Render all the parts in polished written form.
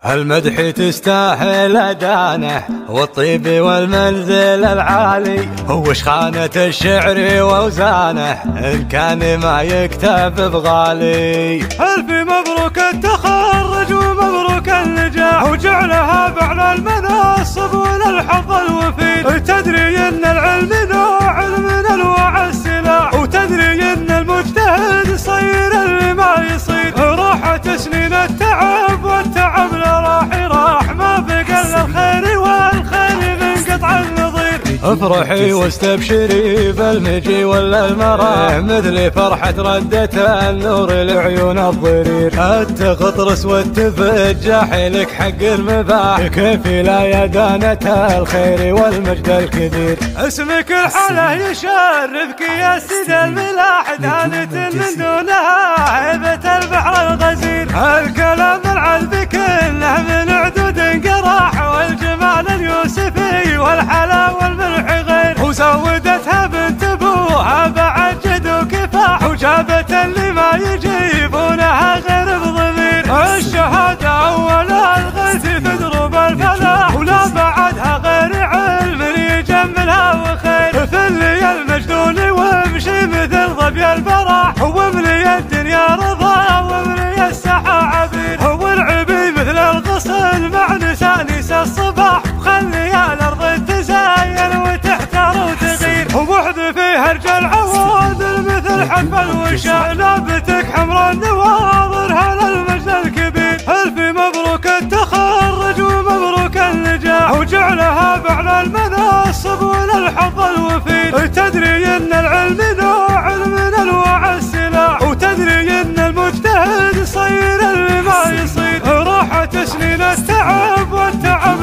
المدح تستاهل أدانه والطيب والمنزل العالي، وشخانة الشعر ووزانه إن كان ما يكتب بغالي. ألف مبروك التخرج ومبروك النجاح، وجعلها بعلى المناصب وللحظ الوفيد. تدري إن العلم نوع من أنواع السلاح، وتدري إن المجتهد يصير اللي ما يصير. راحت سنين التعب والتعب راح ما بقى إلا الخير والخير من قطع النظير. افرحي واستبشري بالمجي ولا المراه، مثل فرحة ردة النور لعيون الضرير. التغطرس والتفجح لك حق المباح، كيف لا يا دانة الخير والمجد الكبير. اسمك الحلا يشرفك يا سيد الملاح، دانة من دونها هيبة البحر الغزير. الكلام العذب كله من عدود قراح، والجمال اليوسفي والحلا والملح غير. وزودتها بنت ابوها بعد جد وكفاح، وجابت اللي ما يجيبونها غير بضمير. الشهادة أول الغيث في دروب الفلاح، ولا بعدها غير علم يجملها وخير. فلي المجدول وامشي مثل ظبي البراح، واملي الدنيا رضا واملي السحا عبير. والعبي مثل الغصن مع نسانيس الصباح، وخلي الارض تزين وتحتار وتغير. واحذفي هرج العواذل مثل حب الوشاء، نابتك حمر النواظر هذا المجد الكبير. ألف مبروك التخرج ومبروك النجاح، وجعلها بعلى المناصب وللحظ الوفيد. تدري إن العلم نوع من أنواع السلاح، وتدري إن المجتهد يصير اللي ما يصير. راحت سنين التعب والتعب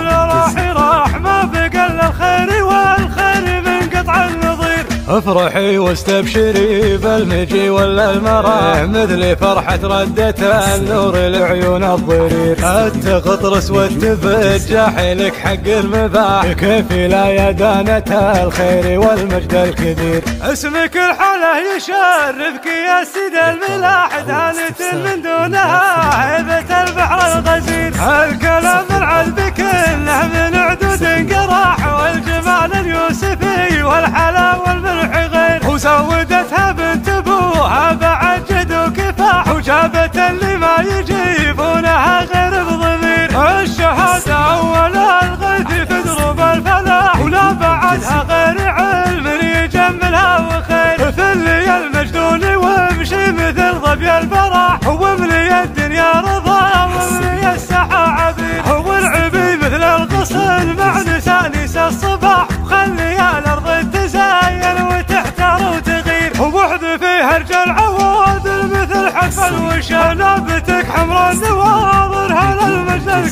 راح ما بقى إلا الخير والخير من قطع النظير. افرحي واستبشري بالمجي ولا المراه، مثل فرحة ردة النور لعيون الضرير. التغطرس والتفجح لك حق المباح، كيف لا يا دانة الخير والمجد الكبير. اسمك الحلا يشرفك يا سيد الملاح، دانة من دونها هيبة البحر الغزير. الكلام العذب كله من عدود قراح، والجمال اليوسفي والحلا والملح غير. وزودتها بنت ابوها بعد جد وكفاح، وجابت اللي ما يجيبونها غير بضمير. الشهادة أول الغيث في دروب الفلاح، ولا بعدها غير علم يجملها وخير. فلي المجدول وامشي مثل ظبي البراح، واملي الدنيا رضا واملي السحا عبير. والعبي مثل الغصن مع نسانيس الصباح، وخلي الارض تزين وتحتار وتغير. واحذفي هرج العواذل مثل حب الوشاء، نابتك حمر النواظر هذا المجد الكبير.